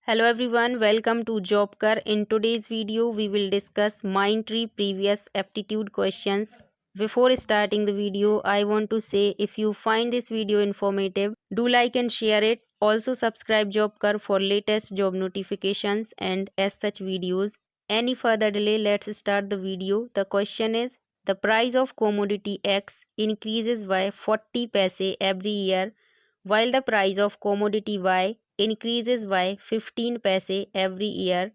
Hello everyone, welcome to Jobkar. In today's video, we will discuss Mindtree previous aptitude questions. Before starting the video, I want to say if you find this video informative, do like and share it. Also subscribe Jobkar for latest job notifications and as such videos. Any further delay, let's start the video. The question is, the price of commodity X increases by 40 paise every year while the price of commodity Y increases by 15 paise every year.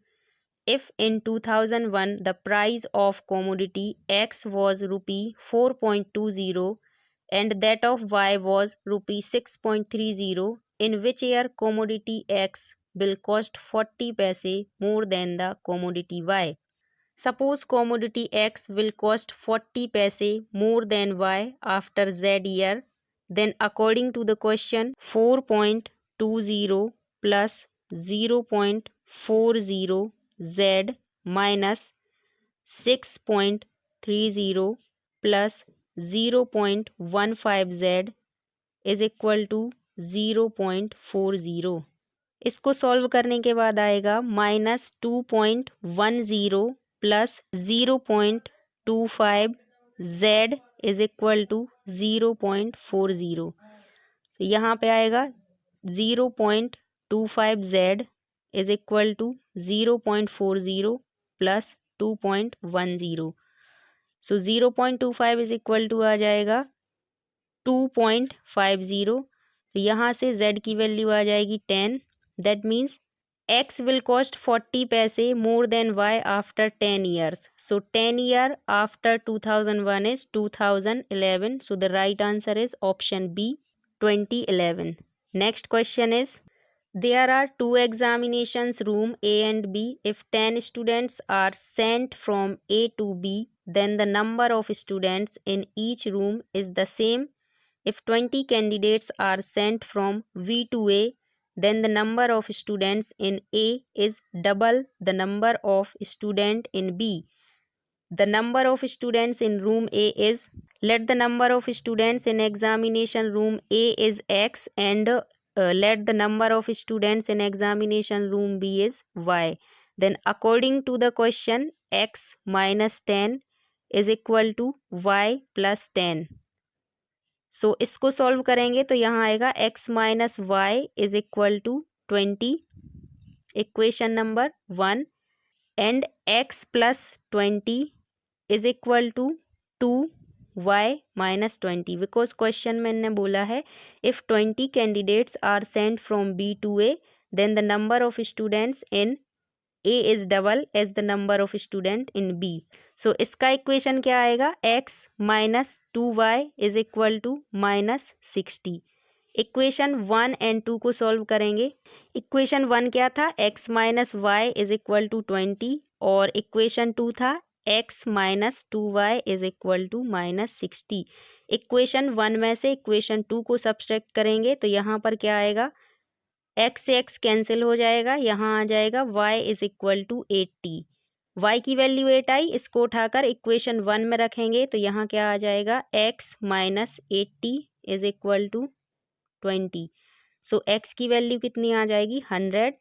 If in 2001 the price of commodity X was rupee 4.20 and that of Y was rupee 6.30, in which year commodity X will cost 40 paise more than the commodity Y? Suppose commodity X will cost 40 paise more than Y after Z year, then according to the question 4.20 plus 0.40 Z minus 6.30 plus 0.15 Z is equal to 0.40. इसको solve करने के बाद आएगा -2.10 plus 0.25 Z is equal to 0.40. तो यहाँ पे आएगा 0.25 Z is equal to 0.40 plus 2.10. So 0.25 is equal to आ जाएगा 2.50. तो यहाँ से Z की वैल्यू आ जाएगी 10. That means X will cost 40 paise more than Y after 10 years. So 10 year after 2001 is 2011. So the right answer is option B, 2011. Next question is, there are two examinations room A and B. If 10 students are sent from A to B, then the number of students in each room is the same. If 20 candidates are sent from V to A, then the number of students in A is double the number of student in B. The number of students in room A is, let the number of students in examination room A is X and let the number of students in examination room B is Y. Then according to the question, X minus 10 is equal to Y plus 10. सो इसको solve करेंगे तो यहाँ आएगा x minus y is equal to 20, equation number 1, and x plus 20 is equal to 2y minus 20, because question में मैंने बोला है if 20 candidates are sent from B to A, then the number of students in A is double as the number of student in B. So इसका equation क्या आएगा, x minus 2y is equal to minus 60. Equation 1 and 2 को solve करेंगे. Equation 1 क्या था, x minus y is equal to 20 और equation 2 था x minus 2y is equal to minus 60. Equation 1 में से इक्वेशन 2 को सब्सट्रैक्ट करेंगे तो यहाँ पर क्या आएगा, x से x कैंसिल हो जाएगा, यहाँ आ जाएगा y is equal to 80. y की वैल्यू 8 आई, इसको उठाकर इक्वेशन 1 में रखेंगे तो यहाँ क्या आ जाएगा, x minus 80 is equal to 20. So x की वैल्यू कितनी आ जाएगी, 100.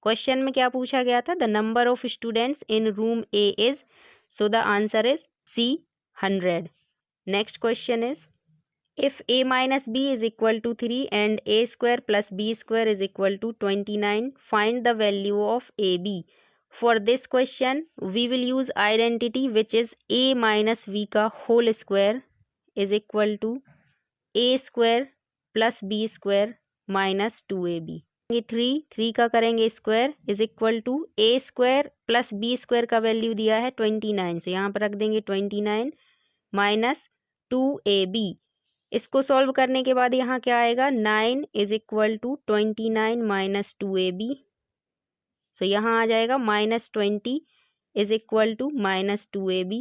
क्वेश्चन में क्या पूछा गया था, the number of students in room A is, so the answer is C, 100. Next question is, if a minus b is equal to 3 and a square plus b square is equal to 29, find the value of ab. For this question, we will use identity which is a minus v का whole square is equal to a square plus b square minus 2ab. ये 3 का करेंगे square is equal to a square plus b square का value दिया है 29, so यहाँ पर रख देंगे 29 माइनस 2ab. इसको सॉल्व करने के बाद यहाँ क्या आएगा, 9 is equal to 29 minus 2ab. So यहाँ आ जाएगा minus 20 is equal to minus 2ab.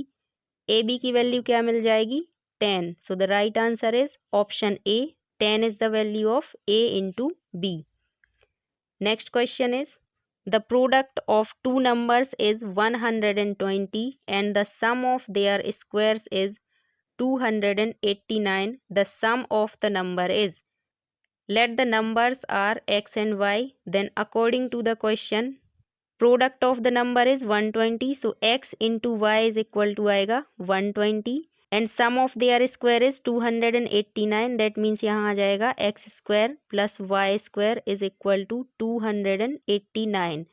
ab की वैल्यू क्या मिल जाएगी, 10. So the right answer is option A, 10 is the value of a into b. Next question is, the product of two numbers is 120 and the sum of their squares is 289. The sum of the number is, Let the numbers are x and y. Then according to the question, product of the number is 120. So x into y is equal to आएगा 120 and sum of their square is 289. That means यहाँ आ जाएगा x square plus y square is equal to 289.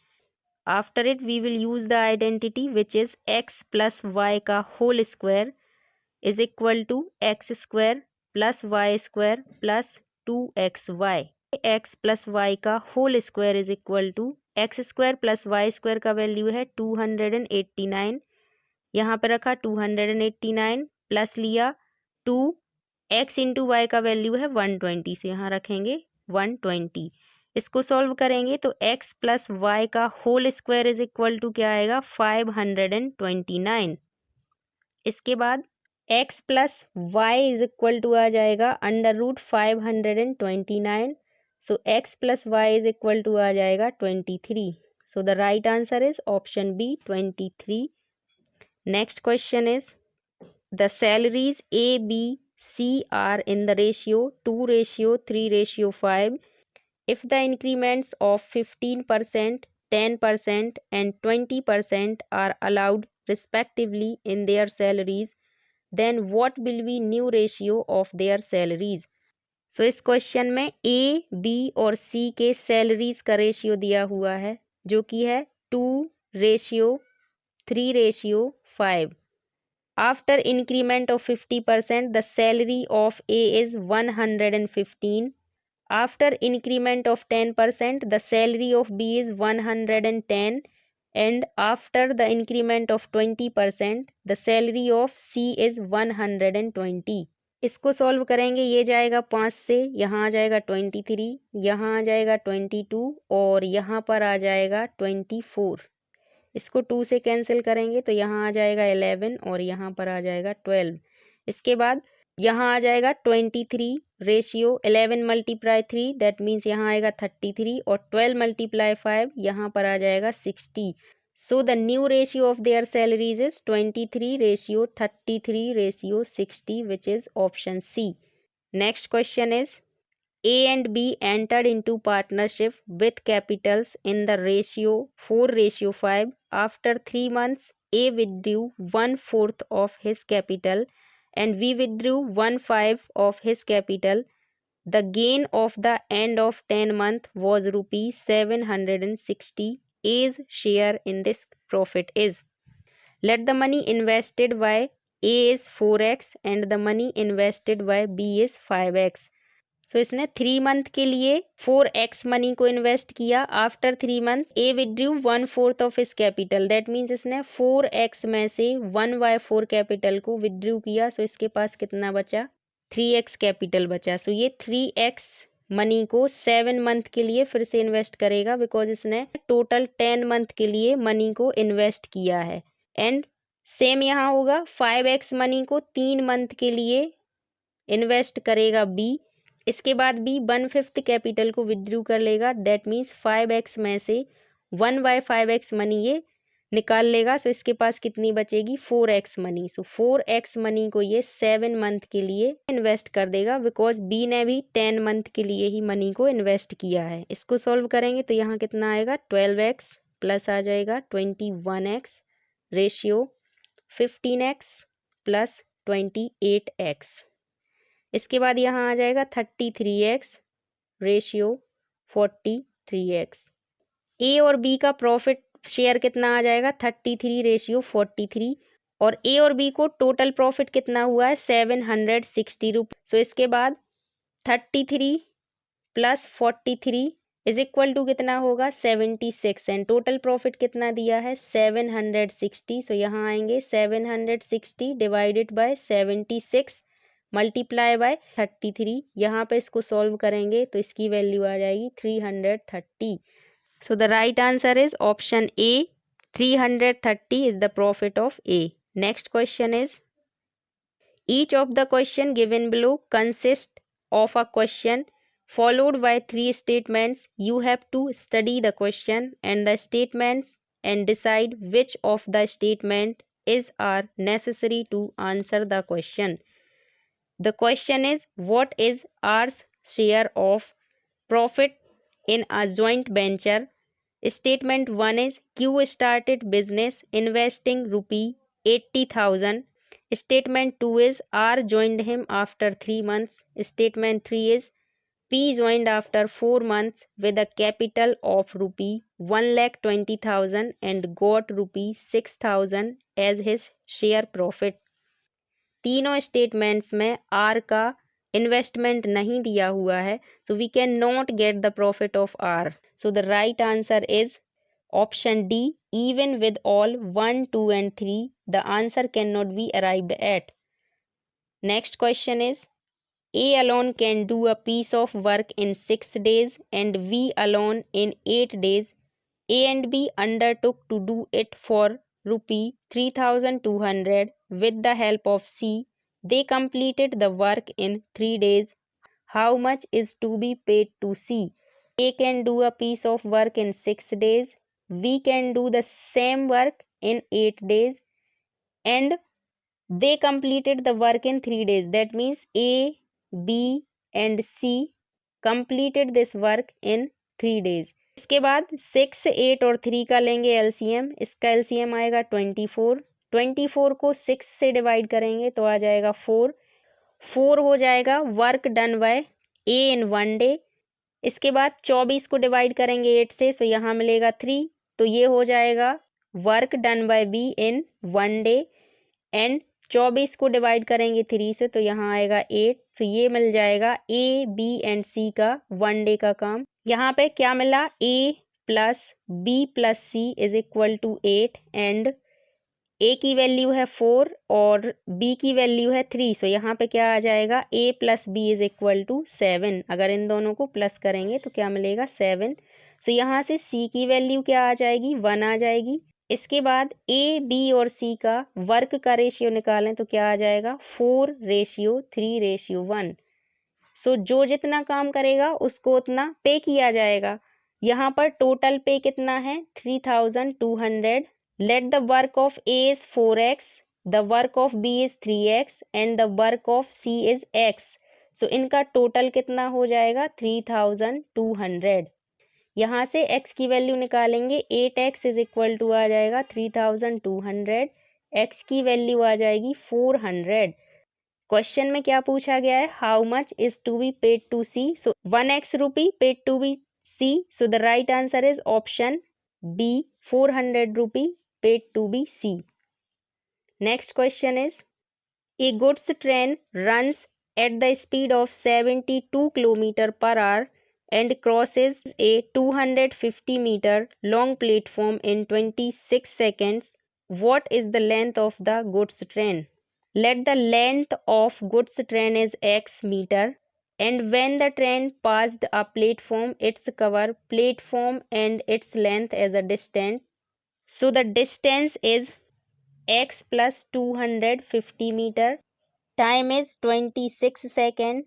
After it we will use the identity which is x plus y का whole square is equal to x square plus y square plus 2xy. x plus y का whole square is equal to x square plus y square का value है 289. यहाँ पर रखा 289 plus लिया 2 x into Y का value है 120 से यहाँ रखेंगे 120. इसको सॉल्व करेंगे तो x प्लस वाई का whole square is equal to क्या आएगा 529. इसके बाद x plus Y is equal to आ जाएगा under root 529. So x plus Y is equal to आ जाएगा 23. So the right answer is option B 23. Next question is, the salaries A, B, C are in the ratio 2:3:5. If the increments of 15%, 10% and 20% are allowed respectively in their salaries, then what will be new ratio of their salaries? So इस question में A, B और C के salaries का ratio दिया हुआ है जो कि है 2:3:5. After increment of 50%, the salary of A is 115. After increment of 10%, the salary of B is 110. And after the increment of 20%, the salary of C is 120. इसको सॉल्व करेंगे. ये जाएगा 5 से, यहाँ आ जाएगा 23, यहाँ आ जाएगा 22 और यहाँ पर आ जाएगा 24. इसको 2 से कैंसिल करेंगे तो यहाँ आ जाएगा 11 और यहाँ पर आ जाएगा 12. इसके बाद यहाँ आ जाएगा 23 रेशियो 11 मल्टीप्लाई 3 दैट मीन्स यहाँ आएगा 33 और 12 मल्टीप्लाई 5 यहाँ पर आ जाएगा 60. So the new ratio of their salaries is 23:33:60 which is option C. Next question is A and B entered into partnership with capitals in the ratio 4:5. After 3 months, A withdrew 1/4 of his capital and B withdrew 1/5 of his capital. The gain of the end of 10 month was rupees 760. A's share in this profit is. Let the money invested by A is 4x and the money invested by B is 5x. सो इसने 3 month के लिए 4x money को invest किया. After 3 month A withdrew 1/4 of his capital. That means इसने 4x में से 1/4 capital को withdrew किया. सो इसके पास कितना बचा 3x कैपिटल बचा. सो ये 3x मनी को 7 मंथ के लिए फिर से इन्वेस्ट करेगा बिकॉज इसने टोटल 10 मंथ के लिए मनी को इन्वेस्ट किया है. एंड सेम यहाँ होगा 5x मनी को 3 मंथ के लिए इन्वेस्ट करेगा बी. इसके बाद भी 1/5 कैपिटल को विड्रू कर लेगा. दैट मीन्स 5x में से 1/5x मनी ये निकाल लेगा. सो इसके पास कितनी बचेगी 4x मनी. सो 4x मनी को ये 7 मंथ के लिए इन्वेस्ट कर देगा बिकॉज बी ने भी 10 मंथ के लिए ही मनी को इन्वेस्ट किया है. इसको सॉल्व करेंगे तो यहाँ कितना आएगा 12x प्लस आ जाएगा 21x ratio 15x plus 28x. इसके बाद यहाँ आ जाएगा 33x रेशियो 43x. ए और बी का प्रॉफिट शेयर कितना आ जाएगा 33:43 और ए और बी को टोटल प्रॉफिट कितना हुआ है 760 रुपये. सो इसके बाद 33 प्लस 43 इज इक्वल टू कितना होगा 76 एंड टोटल प्रॉफिट कितना दिया है 760. सो यहाँ आएंगे 760 डिवाइडेड बाय 76 मल्टीप्लाई बाय 33. यहाँ पे इसको सॉल्व करेंगे तो इसकी वैल्यू आ जाएगी 330. सो the right answer is option A 330 is the profit of A. Next question is each of the question given below consist of a question followed by 3 statements. You have to study the question and the statements and decide which of the statement is are necessary to answer the question. The question is what is R's share of profit in a joint venture. Statement 1 is Q started business investing rupee 80,000. Statement 2 is R joined him after 3 months. Statement 3 is P joined after 4 months with a capital of rupee 1,20,000 and got rupee 6,000 as his share profit. तीनों statements में R का investment नहीं दिया हुआ है, so we can not get the profit of R. So the right answer is option D. Even with all 1, 2 and 3, the answer cannot be arrived at. Next question is, A alone can do a piece of work in 6 days and V alone in 8 days. A and B undertook to do it for rupee 3,200 with the help of C. They completed the work in 3 days. How much is to be paid to C? A can do a piece of work in 6 days. V can do the same work in 8 days. And they completed the work in 3 days. That means A, B and C completed this work in 3 days. इसके बाद 6, 8 और 3 का लेंगे LCM. इसका LCM आएगा 24. 24 को 6 से divide करेंगे तो आ जाएगा 4. 4 हो जाएगा work done by A in 1 day. इसके बाद 24 को डिवाइड करेंगे 8 से, तो यहाँ मिलेगा 3. तो ये हो जाएगा work done by be in 1 day. And 24 को डिवाइड करेंगे 3 से तो यहाँ आएगा 8. तो ये मिल जाएगा ए, बी एंड सी का 1 डे का काम. यहाँ पे क्या मिला, A plus B plus C is equal to 8 and A की वैल्यू है 4 और बी की वैल्यू है 3. सो यहाँ पे क्या आ जाएगा, A plus B is equal to 7. अगर इन दोनों को प्लस करेंगे तो क्या मिलेगा 7. सो यहाँ से सी की वैल्यू क्या आ जाएगी, 1 आ जाएगी. इसके बाद ए, बी और सी का वर्क का रेशियो निकालें तो क्या आ जाएगा 4:3:1. सो जो जितना काम करेगा उसको उतना पे किया जाएगा. यहाँ पर टोटल पे कितना है 3,200. Let the work of A is 4x, the work of B is 3x and the work of C is x. So इनका टोटल कितना हो जाएगा 3,200. यहाँ से x की वैल्यू निकालेंगे. 8x इज इक्वल टू आ जाएगा 3,200. x की वैल्यू आ जाएगी 400. क्वेश्चन में क्या पूछा गया है, how much is to be paid to C. So 1x rupee paid to B C. So the right answer is option B, 400 rupee paid to B C. Next question is, a goods train runs at the speed of 72 kilometre per hour and crosses a 250 meter long platform in 26 seconds. What is the length of the goods train? Let the length of goods train is x meter and when the train passed a platform, its cover platform and its length as a distance. So the distance is x plus 250 meter. Time is 26 seconds.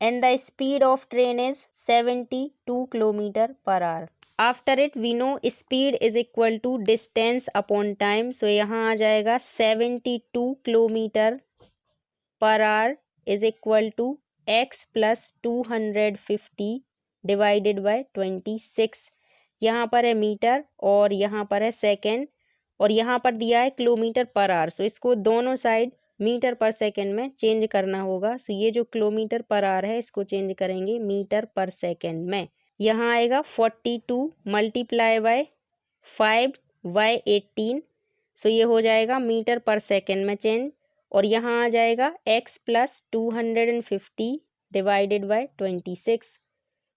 And the speed of train is 72 kilometer per hour. After it we know speed is equal to distance upon time. So यहाँ आ जाएगा 72 kilometre per hour is equal to x plus 250 divided by 26. यहाँ पर है metre और यहाँ पर है सेकेंड और यहाँ पर दिया है किलोमीटर पर आवर. सो इसको दोनों साइड मीटर पर सेकेंड में चेंज करना होगा. सो ये जो किलोमीटर पर आवर है इसको चेंज करेंगे मीटर पर सेकेंड में. यहाँ आएगा 42 मल्टीप्लाई बाय 5/18. सो ये हो जाएगा मीटर पर सेकेंड में चेंज और यहाँ आ जाएगा x प्लस 250 डिवाइडेड बाय 26.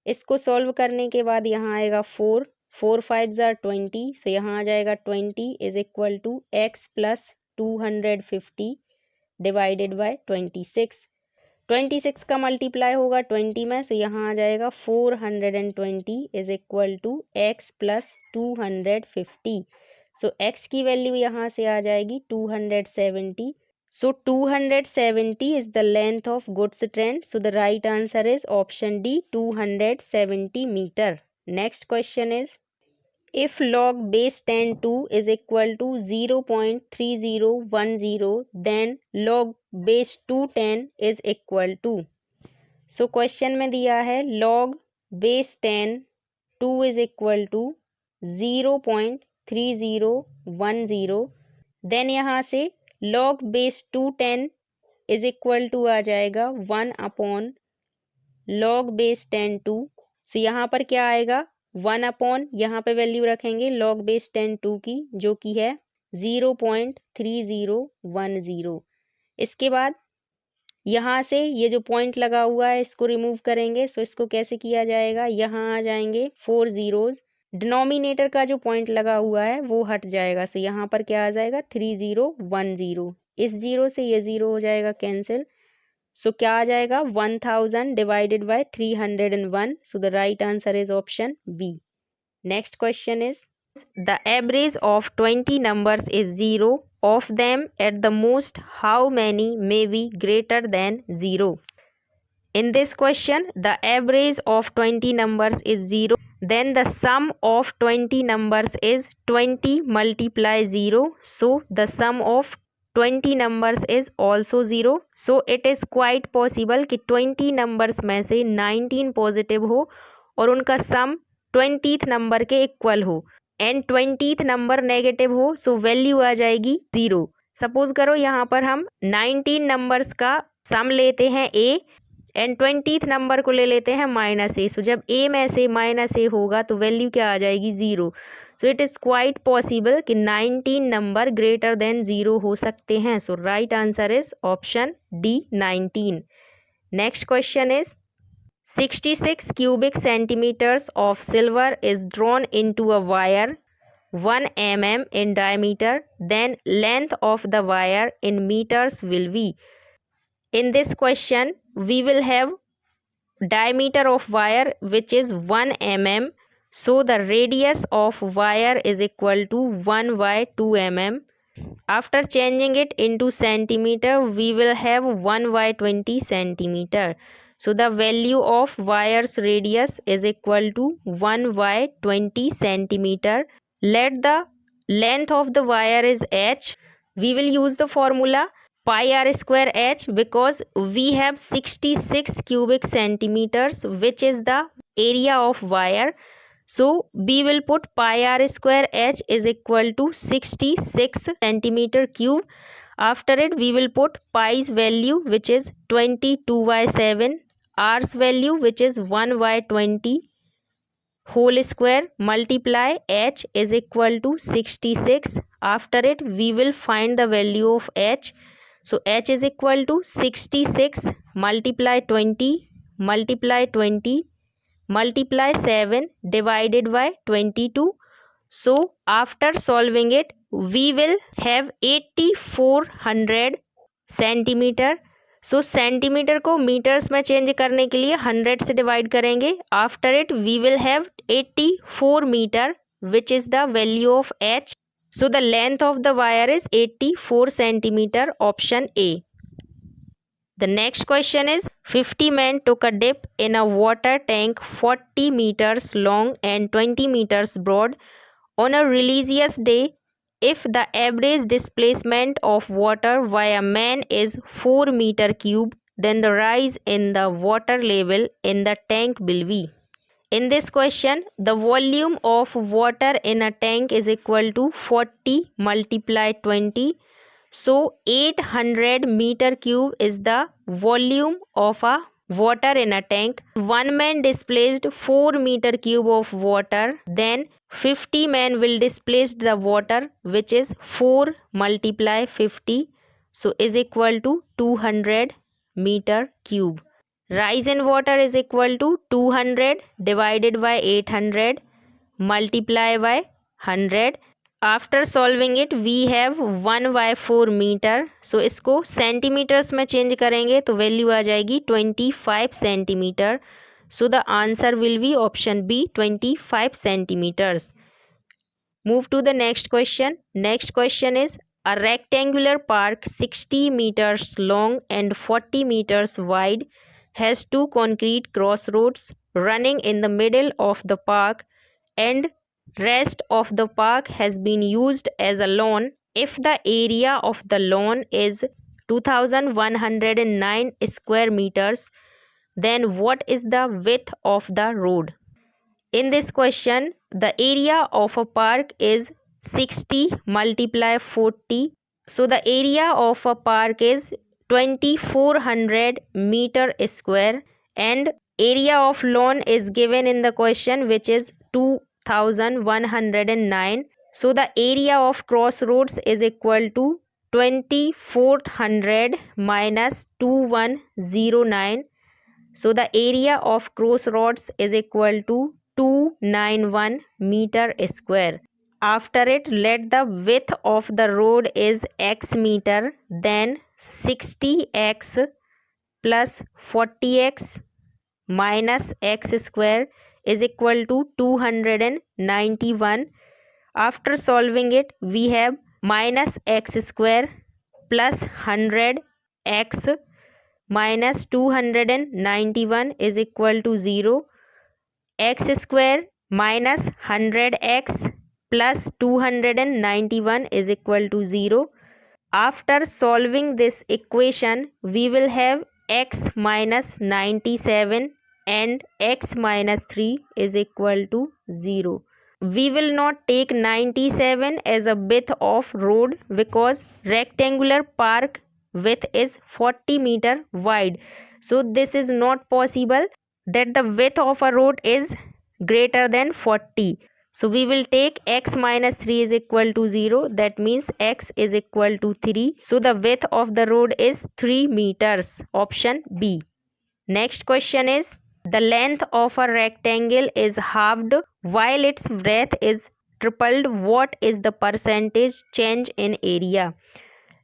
इसको सॉल्व करने के बाद यहाँ आएगा 4 5 ज़ा 20. सो यहाँ आ जाएगा 20 is equal to x plus 250 divided by 26. 26 का मल्टीप्लाई होगा 20 में. सो यहाँ आ जाएगा 420 is equal to x plus 250. So x की वैल्यू यहाँ से आ जाएगी 270. So 270 is the length of goods train. So the right answer is option D, 270 metre. Next question is, if log base 10 2 is equal to 0.3010 then log base 210 is equal to. So question में दिया है log base 10 2 is equal to 0.3010। Then यहाँ से log base 2 10 is equal to आ जाएगा 1/log base 10 2। सो यहाँ पर क्या आएगा 1/, यहाँ पे वैल्यू रखेंगे log base 10 2 की, जो कि है 0.3010। इसके बाद यहाँ से ये जो पॉइंट लगा हुआ है इसको रिमूव करेंगे। सो इसको कैसे किया जाएगा, यहाँ आ जाएंगे 4 zeros, डिनोमिनेटर का जो पॉइंट लगा हुआ है वो हट जाएगा। सो यहाँ पर क्या आ जाएगा 3010। इस जीरो से ये जीरो हो जाएगा कैंसिल। सो क्या आ जाएगा 1000 divided by 301। So the right answer is option B. Next question is the average of 20 numbers is 0. Of them at the most how many may be greater than 0? In this question the average of 20 numbers is 0. Then the sum of 20 numbers is 20 multiply 0. So the sum of 20 numbers is also 0. So it is quite possible कि 20 numbers में से 19 positive हो और उनका सम 20th number के equal हो and 20th number negative हो। So value आ जाएगी 0। सपोज करो यहाँ पर हम 19 नंबर्स का सम लेते हैं a एंड 20th नंबर को ले लेते हैं -a। सो जब a में से -a होगा तो वैल्यू क्या आ जाएगी 0। So it is quite possible कि 19 नंबर ग्रेटर देन 0 हो सकते हैं। So right answer is option D 19। Next question is 66 cubic centimeters of silver is drawn into a wire 1 mm in diameter. Then length of the wire in meters will be. In this question we will have diameter of wire which is 1 mm. So the radius of wire is equal to 1 by 2 mm. After changing it into centimeter we will have 1 by 20 centimeter. So the value of wire's radius is equal to 1 by 20 centimeter. Let the length of the wire is h. We will use the formula pi r square h because we have 66 cubic centimeters which is the area of wire. So we will put pi r square h is equal to 66 centimeter cube. After it we will put pi's value which is 22 by 7, r's value which is 1 by 20 whole square multiply h is equal to 66. After it we will find the value of h. So h is equal to 66 multiply 20 multiply 20 multiply 7 divided by 22. So after solving it we will have 8400 centimeter. सो centimetre को metres में change करने के लिए 100 से divide करेंगे। After it we will have 84 metre which is the value of H. So the length of the wire is 84 centimetre, option A. The next question is 50 men took a dip in a water tank 40 meters long and 20 meters broad on a religious day. If the average displacement of water via man is 4 meter cube, then the rise in the water level in the tank will be. In this question, the volume of water in a tank is equal to 40 multiply 20. So 800 meter cube is the volume of a water in a tank. One man displaced 4 meter cube of water, then 50 men will displace the water which is 4 multiply 50. So is equal to 200 meter cube. Rise in water is equal to 200 divided by 800 multiply by 100. After solving it we have 1 by 4 meter. So इसको centimetres में change करेंगे तो value आ जाएगी 25 centimetre. So the answer will be option B, 25 centimeters. Move to the next question. Next question is a rectangular park 60 meters long and 40 meters wide has two concrete crossroads running in the middle of the park and rest of the park has been used as a lawn. If the area of the lawn is 2109 square meters, then what is the width of the road? In this question, the area of a park is 60 multiply 40. So the area of a park is 2400 meter square, and area of lawn is given in the question, which is 2109. So the area of crossroads is equal to 2400 minus 2109. So the area of crossroads is equal to 291 meter square. After it, let the width of the road is x meter, then 60x plus 40x minus x square is equal to 291. After solving it, we have minus x square plus 100x minus 291 is equal to 0. X square minus 100x plus 291 is equal to 0. After solving this equation, we will have x minus 97 and x minus 3 is equal to 0. We will not take 97 as a width of road because rectangular park width is 40 meter wide. So this is not possible that the width of a road is greater than 40. So we will take x minus 3 is equal to 0. That means x is equal to 3. So the width of the road is 3 meters. Option B. Next question is, the length of a rectangle is halved while its breadth is tripled. What is the percentage change in area?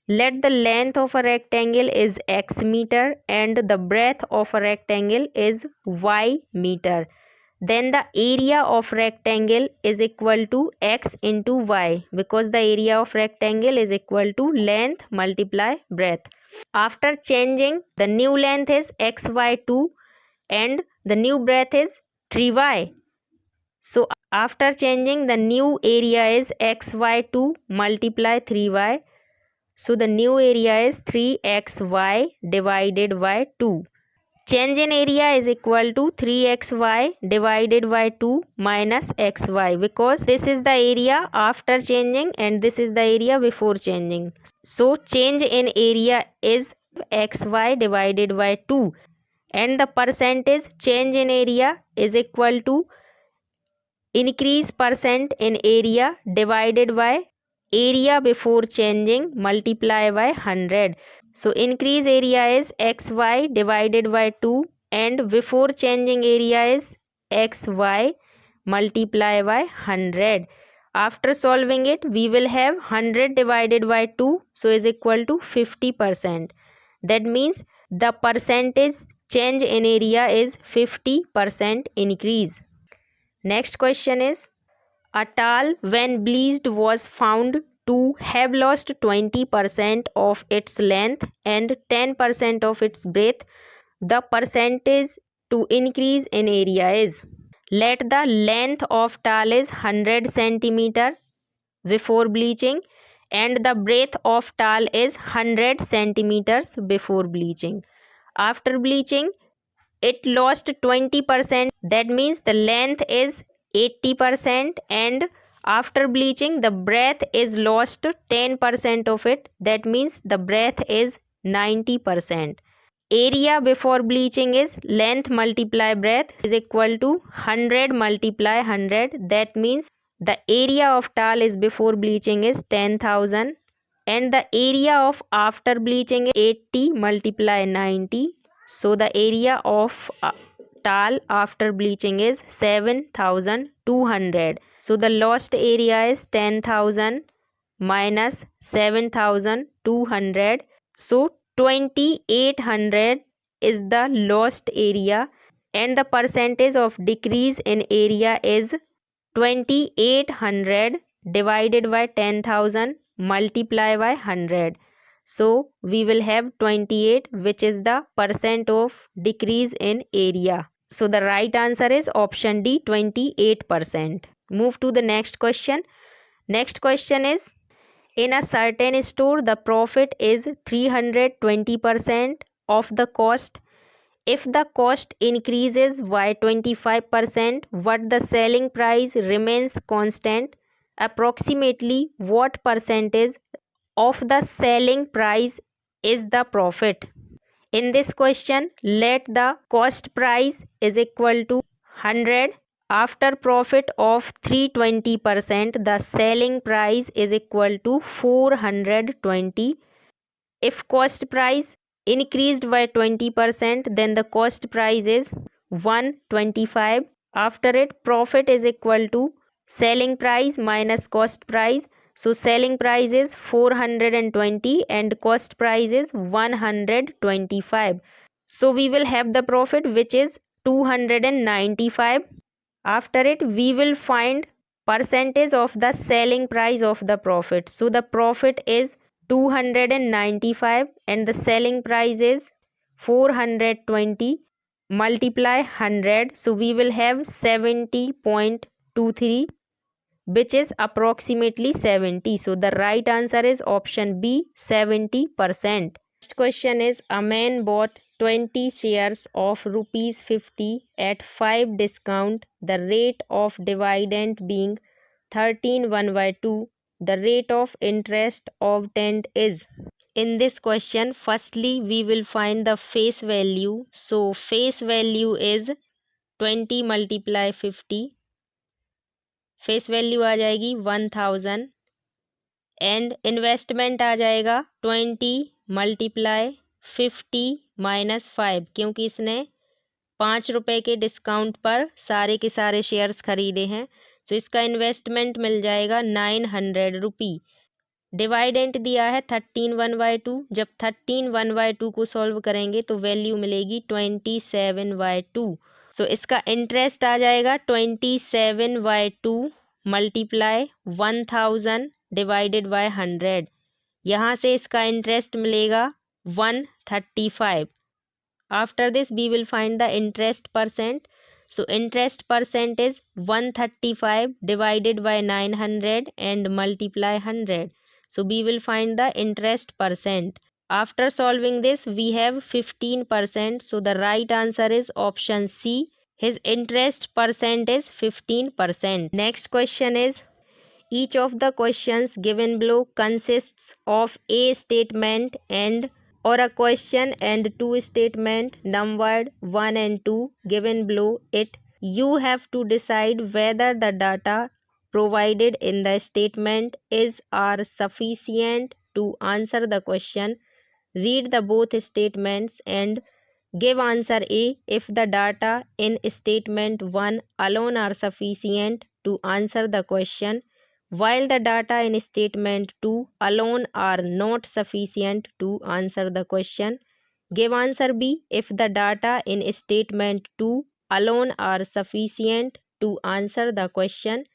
Let the length of a rectangle is x meter and the breadth of a rectangle is y meter. Then the area of rectangle is equal to x into y, because the area of rectangle is equal to length multiply breadth. After changing, the new length is xy2 and the new breadth is 3y. So after changing, the new area is xy2 multiply 3y. So the new area is 3xy divided by 2. Change in area is equal to 3xy divided by 2 minus xy, because this is the area after changing and this is the area before changing. So change in area is xy divided by 2, and the percentage change in area is equal to increase percent in area divided by area before changing multiply by 100. So increase area is xy divided by 2 and before changing area is xy multiply by 100. After solving it, we will have 100 divided by 2, so is equal to 50%. That means the percentage change in area is 50% increase. Next question is, a tall when bleached was found to have lost 20% of its length and 10% of its breadth. The percentage to increase in area is, let the length of tall is 100 centimeter before bleaching and the breadth of tall is 100 centimeters before bleaching. After bleaching, it lost 20%. That means the length is 80% and after bleaching the breadth is lost 10% of it. That means the breadth is 90%. Area before bleaching is length multiply breadth is equal to 100 multiply 100. That means the area of tall is before bleaching is 10,000 and the area of after bleaching is 80 multiply 90. So the area of tall after bleaching is 7,200. So the lost area is 10,000 minus 7,200. So 2,800 is the lost area and the percentage of decrease in area is 2,800 divided by 10,000 multiply by 100. So we will have 28, which is the percent of decrease in area. So the right answer is option D, 28%. Move to the next question. Next question is, in a certain store the profit is 320% of the cost. If the cost increases by 25% but the selling price remains constant, approximately what percentage of the selling price is the profit? In this question, let the cost price is equal to 100. After profit of 320%, the selling price is equal to 420. If cost price increased by 20%, then the cost price is 125. After it, profit is equal to selling price minus cost price. So selling price is 420 and cost price is 125. So we will have the profit which is 295. After it, we will find percentage of the selling price of the profit. So the profit is 295 and the selling price is 420. Multiply 100. So we will have 70.23, which is approximately 70. So the right answer is option B, 70%. Next question is, a man bought 20 shares of rupees 50 at 5 discount, the rate of dividend being 13/1/2. The rate of interest obtained is. In this question, firstly we will find the face value. So face value is 20 multiply 50. Face value आ जाएगी 1000 and investment आ जाएगा 20 multiply 50 minus 5, क्योंकि इसने 5 रुपये के discount पर सारे के सारे शेयर्स खरीदे हैं। तो इसका इन्वेस्टमेंट मिल जाएगा 900 रुपी। डिवाइडेंट दिया है 13/1/2। जब 13/1/2 को सॉल्व करेंगे तो वैल्यू मिलेगी 27/2। सो इसका इंटरेस्ट आ जाएगा 27/2 मल्टीप्लाई 1000 डिवाइडेड बाय 100। यहाँ से इसका इंटरेस्ट मिलेगा 135। After this we will find the interest percent. So interest percent is 135 divided by 900 and multiply 100. So we will find the interest percent. After solving this, we have 15%. So the right answer is option C. His interest percent is 15%. Next question is, each of the questions given below consists of a statement and or a question and two statement numbered 1 and 2 given below it. You have to decide whether the data provided in the statement is are sufficient to answer the question. Read the both statements and give answer A if the data in statement 1 alone are sufficient to answer the question, while the data in statement 2 alone are not sufficient to answer the question. Give answer B if the data in statement 2 alone are sufficient to answer the question,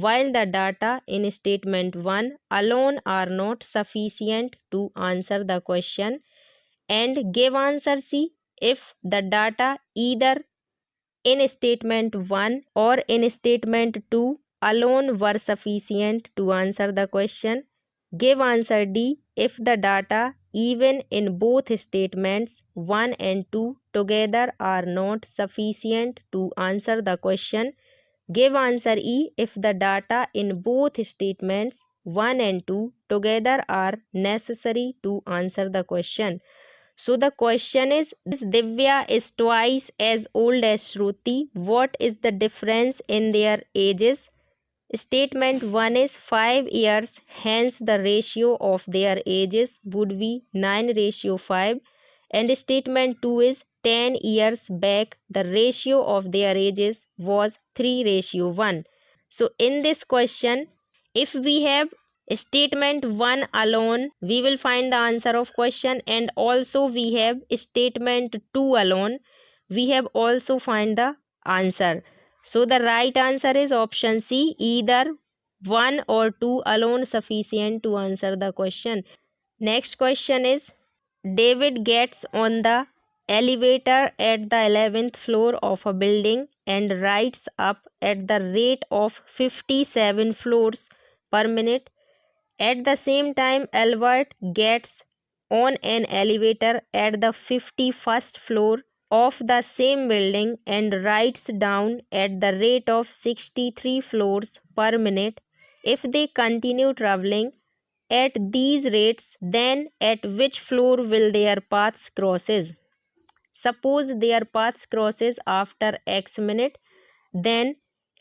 while the data in statement 1 alone are not sufficient to answer the question. And give answer C if the data either in statement 1 or in statement 2 alone were sufficient to answer the question. Give answer D if the data even in both statements 1 and 2 together are not sufficient to answer the question. Give answer E if the data in both statements 1 and 2 together are necessary to answer the question. So the question is, Divya is twice as old as Shruti. What is the difference in their ages? Statement 1 is 5 years, hence the ratio of their ages would be 9/5. And statement 2 is 10 years back, the ratio of their ages was 3/1. So in this question, if we have statement 1 alone, we will find the answer of question, and also we have statement 2 alone, we have also find the answer. So the right answer is option C, either 1 or 2 alone sufficient to answer the question. Next question is, David gets on the elevator at the 11th floor of a building and rides up at the rate of 57 floors per minute. At the same time, Albert gets on an elevator at the 51st floor of the same building and writes down at the rate of 63 floors per minute. If they continue traveling at these rates, then at which floor will their paths crosses? Suppose their paths crosses after x minute, then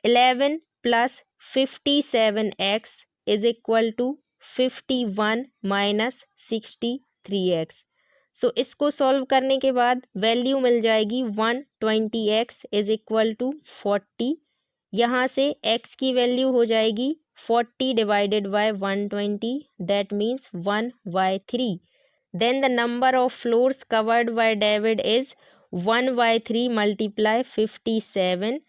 11 plus 57x is equal to 51 minus 63x. सो इसको solve करने के बाद value मिल जाएगी 120x is equal to 40। यहाँ से x की value हो जाएगी 40 divided by 120, that means 1/3। Then the number of floors covered by David is 1/3 multiply 57.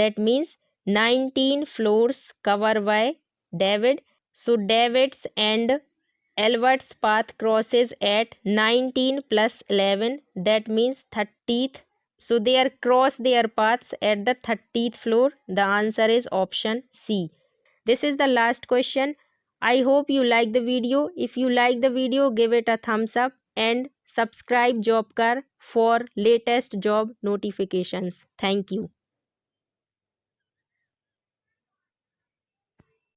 That means 19 floors covered by David. So David's and Albert's path crosses at 19 plus 11. That means 30th. So they are cross their paths at the 30th floor. The answer is option C. This is the last question. I hope you like the video. If you like the video, give it a thumbs up and subscribe Jobkar for latest job notifications. Thank you.